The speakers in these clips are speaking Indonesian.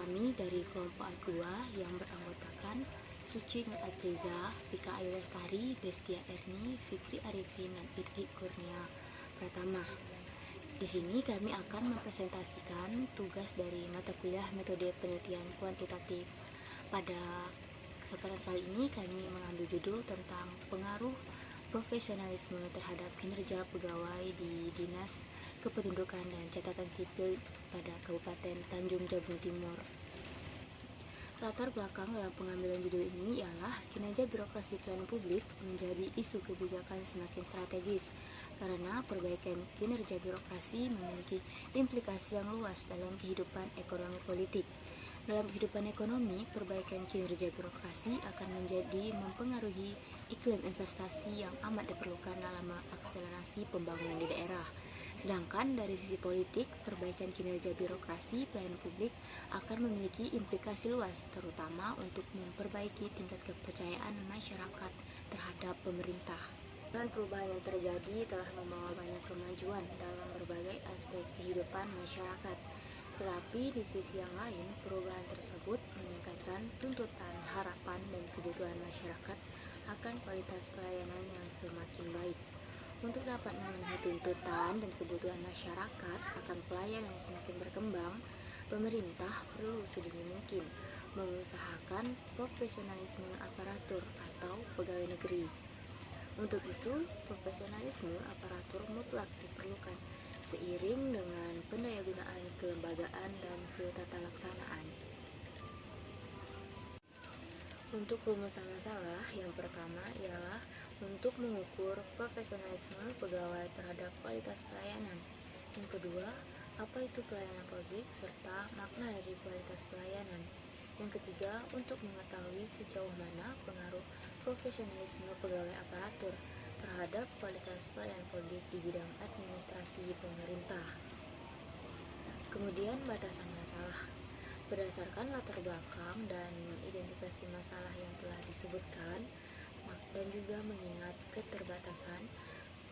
kami dari kelompok A2 yang beranggotakan Suci Nur Apriza, Tika Ayu Lestari, Destia Erni, Fikri Arifin, dan Idri Kurnia Pratama. Di sini kami akan mempresentasikan tugas dari mata kuliah metode penelitian kuantitatif. Pada kesempatan kali ini kami mengambil judul tentang pengaruh profesionalisme terhadap kinerja pegawai di Dinas Kependudukan dan Catatan Sipil pada Kabupaten Tanjung Jabung Timur. Latar belakang dalam pengambilan judul ini ialah kinerja birokrasi pelayanan publik menjadi isu kebijakan semakin strategis karena perbaikan kinerja birokrasi memiliki implikasi yang luas dalam kehidupan ekonomi politik. Dalam kehidupan ekonomi, perbaikan kinerja birokrasi akan menjadi mempengaruhi iklim investasi yang amat diperlukan dalam mengakselerasi pembangunan di daerah. Sedangkan dari sisi politik, perbaikan kinerja birokrasi pelayanan publik akan memiliki implikasi luas, terutama untuk memperbaiki tingkat kepercayaan masyarakat terhadap pemerintah. Dan perubahan yang terjadi telah membawa banyak kemajuan dalam berbagai aspek kehidupan masyarakat. Tetapi di sisi yang lain, perubahan tersebut meningkatkan tuntutan, harapan, dan kebutuhan masyarakat akan kualitas pelayanan yang semakin baik. Untuk dapat memenuhi tuntutan dan kebutuhan masyarakat akan pelayanan yang semakin berkembang, pemerintah perlu sedini mungkin mengusahakan profesionalisme aparatur atau pegawai negeri. Untuk itu, profesionalisme aparatur mutlak diperlukan seiring dengan pendayagunaan kelembagaan dan ketatalaksanaan. Untuk rumusan masalah, yang pertama ialah untuk mengukur profesionalisme pegawai terhadap kualitas pelayanan. Yang kedua, apa itu pelayanan publik serta makna dari kualitas pelayanan. Yang ketiga, untuk mengetahui sejauh mana pengaruh profesionalisme pegawai aparatur terhadap kualitas pelayanan publik di bidang administrasi pemerintah. Kemudian, batasan masalah. Berdasarkan latar belakang dan identifikasi masalah yang telah disebutkan, dan juga mengingat keterbatasan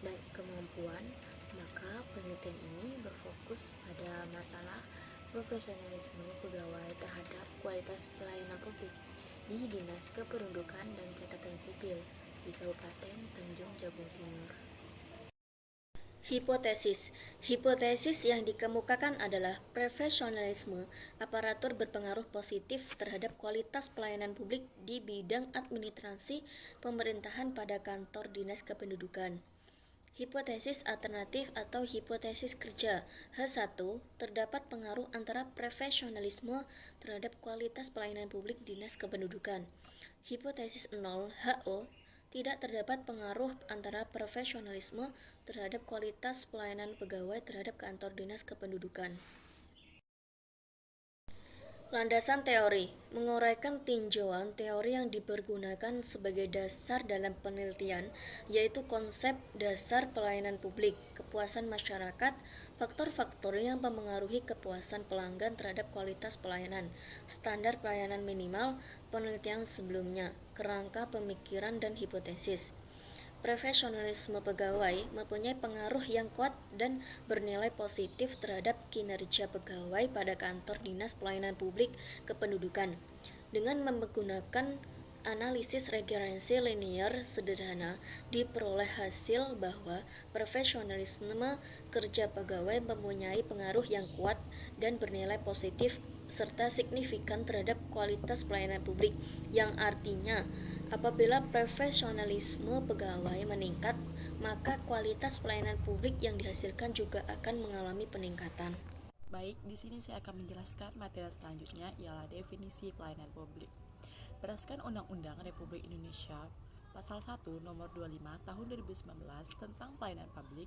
dan kemampuan, maka penelitian ini berfokus pada masalah profesionalisme pegawai terhadap kualitas pelayanan publik di Dinas Kependudukan dan Catatan Sipil di Kabupaten Tanjung Jabung Timur. Hipotesis yang dikemukakan adalah profesionalisme aparatur berpengaruh positif terhadap kualitas pelayanan publik di bidang administrasi pemerintahan pada kantor Dinas Kependudukan. Hipotesis alternatif atau hipotesis kerja H1, terdapat pengaruh antara profesionalisme terhadap kualitas pelayanan publik Dinas Kependudukan. Hipotesis 0 HO, tidak terdapat pengaruh antara profesionalisme terhadap kualitas pelayanan pegawai terhadap kantor Dinas Kependudukan. Landasan teori menguraikan tinjauan teori yang dipergunakan sebagai dasar dalam penelitian, yaitu konsep dasar pelayanan publik, kepuasan masyarakat, faktor-faktor yang mempengaruhi kepuasan pelanggan terhadap kualitas pelayanan, standar pelayanan minimal, penelitian sebelumnya, kerangka pemikiran dan hipotesis. Profesionalisme pegawai mempunyai pengaruh yang kuat dan bernilai positif terhadap kinerja pegawai pada kantor Dinas Pelayanan Publik Kependudukan. Dengan menggunakan analisis regresi linear sederhana, diperoleh hasil bahwa profesionalisme kerja pegawai mempunyai pengaruh yang kuat dan bernilai positif serta signifikan terhadap kualitas pelayanan publik, yang artinya apabila profesionalisme pegawai meningkat, maka kualitas pelayanan publik yang dihasilkan juga akan mengalami peningkatan. Baik, di sini saya akan menjelaskan materi selanjutnya ialah definisi pelayanan publik. Berdasarkan Undang-Undang Republik Indonesia Pasal 1 Nomor 25 Tahun 2019 tentang pelayanan publik,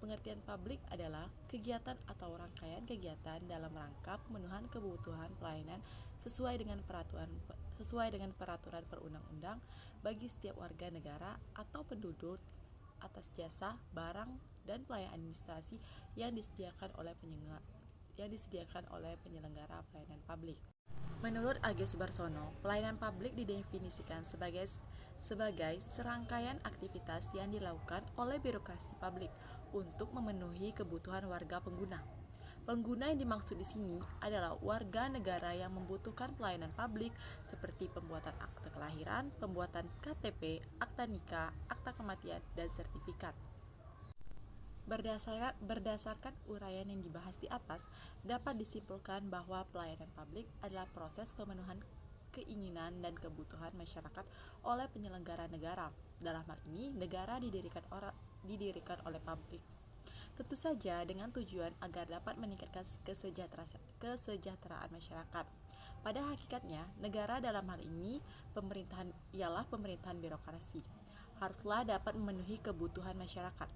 pengertian publik adalah kegiatan atau rangkaian kegiatan dalam rangka pemenuhan kebutuhan pelayanan sesuai dengan peraturan perundang-undang bagi setiap warga negara atau penduduk atas jasa, barang, dan pelayanan administrasi yang disediakan oleh penyelenggara pelayanan publik. Menurut A.G. Subarsono, pelayanan publik didefinisikan sebagai serangkaian aktivitas yang dilakukan oleh birokrasi publik untuk memenuhi kebutuhan warga pengguna. Pengguna yang dimaksud di sini adalah warga negara yang membutuhkan pelayanan publik seperti pembuatan akte kelahiran, pembuatan KTP, akta nikah, akta kematian, dan sertifikat. Berdasarkan uraian yang dibahas di atas, dapat disimpulkan bahwa pelayanan publik adalah proses pemenuhan keinginan dan kebutuhan masyarakat oleh penyelenggara negara. Dalam hal ini, negara didirikan oleh publik. Tentu saja dengan tujuan agar dapat meningkatkan kesejahteraan masyarakat. Pada hakikatnya, negara dalam hal ini pemerintahan ialah pemerintahan birokrasi. Haruslah dapat memenuhi kebutuhan masyarakat.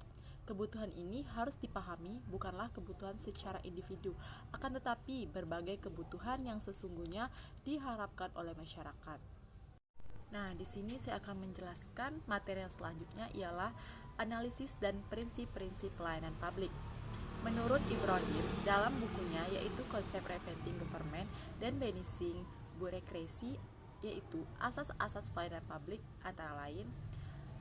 Kebutuhan ini harus dipahami bukanlah kebutuhan secara individu, akan tetapi berbagai kebutuhan yang sesungguhnya diharapkan oleh masyarakat. Nah, di sini saya akan menjelaskan materi yang selanjutnya ialah analisis dan prinsip-prinsip pelayanan publik. Menurut Ibrahim, dalam bukunya yaitu Konsep Preventing Government dan Banishing Bureaucracy, yaitu asas-asas pelayanan publik antara lain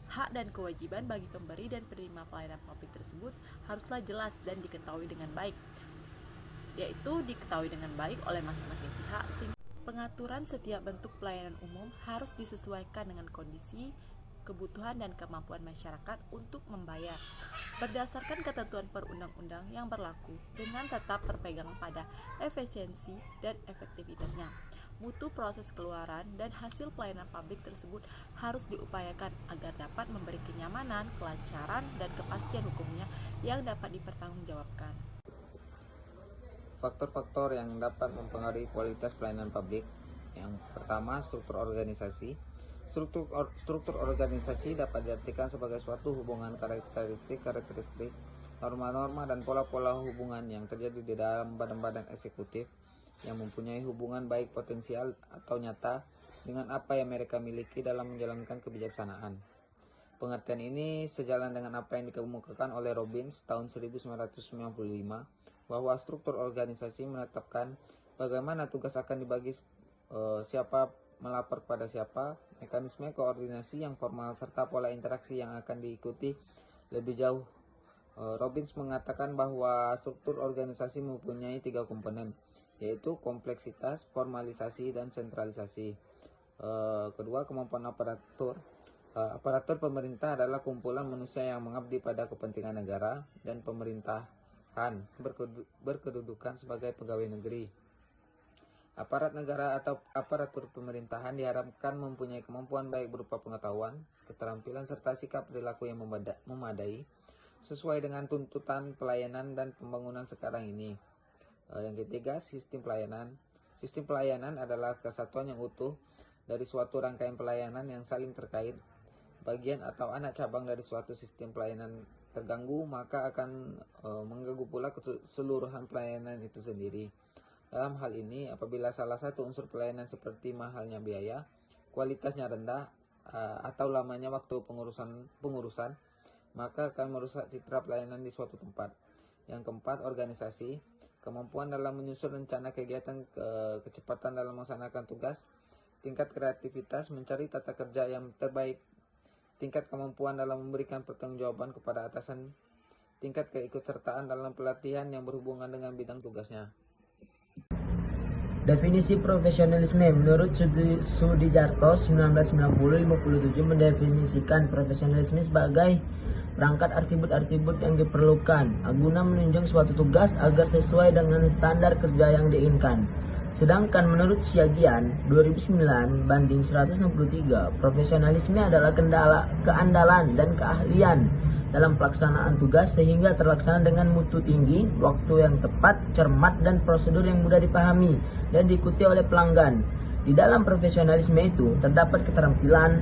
hak dan kewajiban bagi pemberi dan penerima pelayanan publik tersebut haruslah jelas dan diketahui dengan baik, yaitu diketahui dengan baik oleh masing-masing pihak. Pengaturan setiap bentuk pelayanan umum harus disesuaikan dengan kondisi, kebutuhan, dan kemampuan masyarakat untuk membayar berdasarkan ketentuan perundang-undang yang berlaku dengan tetap berpegang pada efisiensi dan efektivitasnya. Mutu proses keluaran dan hasil pelayanan publik tersebut harus diupayakan agar dapat memberi kenyamanan, kelancaran, dan kepastian hukumnya yang dapat dipertanggungjawabkan. Faktor-faktor yang dapat mempengaruhi kualitas pelayanan publik. Yang pertama, struktur organisasi. Struktur organisasi dapat diartikan sebagai suatu hubungan karakteristik, norma-norma, dan pola-pola hubungan yang terjadi di dalam badan-badan eksekutif yang mempunyai hubungan baik potensial atau nyata dengan apa yang mereka miliki dalam menjalankan kebijaksanaan. Pengertian ini sejalan dengan apa yang dikemukakan oleh Robbins tahun 1995 bahwa struktur organisasi menetapkan bagaimana tugas akan dibagi, siapa melapor kepada siapa, mekanisme koordinasi yang formal, serta pola interaksi yang akan diikuti lebih jauh. Robbins mengatakan bahwa struktur organisasi mempunyai 3 komponen, yaitu kompleksitas, formalisasi, dan sentralisasi. Kedua, kemampuan aparatur. Aparatur pemerintah adalah kumpulan manusia yang mengabdi pada kepentingan negara dan pemerintahan, berkedudukan sebagai pegawai negeri. Aparat negara atau aparatur pemerintahan diharapkan mempunyai kemampuan baik berupa pengetahuan, keterampilan, serta sikap perilaku yang memadai sesuai dengan tuntutan pelayanan dan pembangunan sekarang ini. Yang ketiga, sistem pelayanan. Sistem pelayanan adalah kesatuan yang utuh dari suatu rangkaian pelayanan yang saling terkait. Bagian atau anak cabang dari suatu sistem pelayanan terganggu, maka akan mengganggu pula keseluruhan pelayanan itu sendiri. Dalam hal ini, apabila salah satu unsur pelayanan seperti mahalnya biaya, kualitasnya rendah, atau lamanya waktu pengurusan, maka akan merusak citra pelayanan di suatu tempat. Yang keempat, organisasi. Kemampuan dalam menyusun rencana kegiatan, kecepatan dalam melaksanakan tugas, tingkat kreativitas mencari tata kerja yang terbaik, tingkat kemampuan dalam memberikan pertanggungjawaban kepada atasan, tingkat keikutsertaan dalam pelatihan yang berhubungan dengan bidang tugasnya. Definisi profesionalisme menurut Sudijarto 1990-57 mendefinisikan profesionalisme sebagai perangkat atribut-atribut yang diperlukan guna menunjang suatu tugas agar sesuai dengan standar kerja yang diinginkan. Sedangkan menurut Siagian 2009 banding 163, profesionalisme adalah keandalan dan keahlian dalam pelaksanaan tugas sehingga terlaksana dengan mutu tinggi, waktu yang tepat, cermat, dan prosedur yang mudah dipahami dan diikuti oleh pelanggan. Di dalam profesionalisme itu terdapat keterampilan,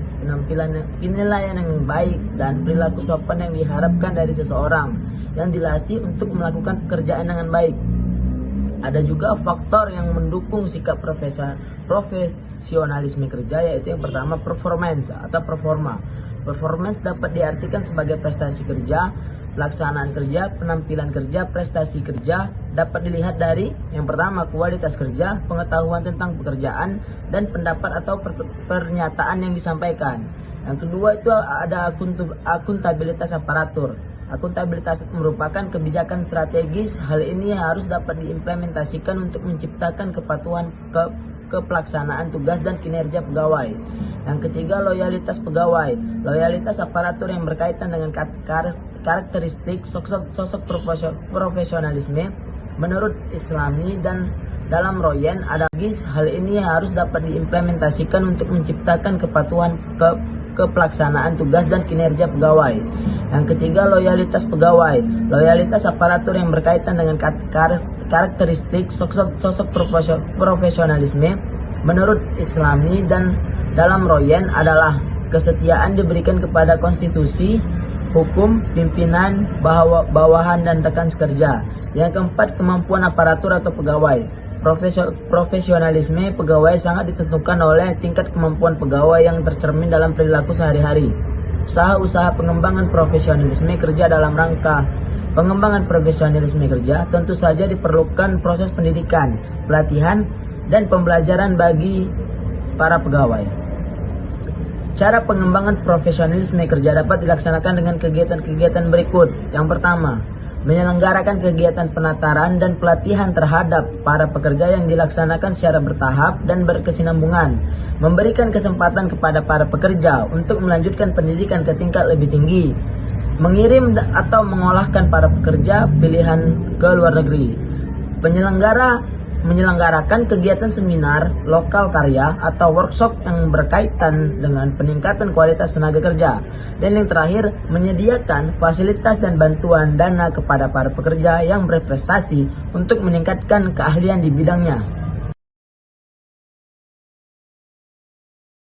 penilaian yang baik, dan perilaku sopan yang diharapkan dari seseorang yang dilatih untuk melakukan pekerjaan dengan baik. Ada juga faktor yang mendukung sikap profesionalisme kerja, yaitu yang pertama performance atau performa. Performance dapat diartikan sebagai prestasi kerja, pelaksanaan kerja, penampilan kerja, prestasi kerja. Dapat dilihat dari yang pertama kualitas kerja, pengetahuan tentang pekerjaan, dan pendapat atau pernyataan yang disampaikan. Yang kedua itu ada akuntabilitas aparatur Akuntabilitas merupakan kebijakan strategis. Hal ini harus dapat diimplementasikan untuk menciptakan kepatuhan ke pelaksanaan tugas dan kinerja pegawai. Yang ketiga, loyalitas pegawai. Loyalitas aparatur yang berkaitan dengan karakteristik sosok profesionalisme menurut Islami dan dalam Royen ada GIS. Hal ini harus dapat diimplementasikan untuk menciptakan kepatuhan ke pelaksanaan tugas dan kinerja pegawai. Yang ketiga, loyalitas pegawai. Loyalitas aparatur yang berkaitan dengan karakteristik sosok profesionalisme menurut Islami dan dalam Royen adalah kesetiaan diberikan kepada konstitusi, hukum, pimpinan, bawahan, dan rekan sekerja. Yang keempat, kemampuan aparatur atau pegawai. Profesionalisme pegawai sangat ditentukan oleh tingkat kemampuan pegawai yang tercermin dalam perilaku sehari-hari. Usaha-usaha pengembangan profesionalisme kerja dalam rangka pengembangan profesionalisme kerja tentu saja diperlukan proses pendidikan, pelatihan, dan pembelajaran bagi para pegawai. Cara pengembangan profesionalisme kerja dapat dilaksanakan dengan kegiatan-kegiatan berikut. Yang pertama, menyelenggarakan kegiatan penataran dan pelatihan terhadap para pekerja yang dilaksanakan secara bertahap dan berkesinambungan, memberikan kesempatan kepada para pekerja untuk melanjutkan pendidikan ke tingkat lebih tinggi, mengirim atau mengolahkan para pekerja pilihan ke luar negeri, menyelenggarakan kegiatan seminar lokal karya atau workshop yang berkaitan dengan peningkatan kualitas tenaga kerja. Dan yang terakhir, menyediakan fasilitas dan bantuan dana kepada para pekerja yang berprestasi untuk meningkatkan keahlian di bidangnya.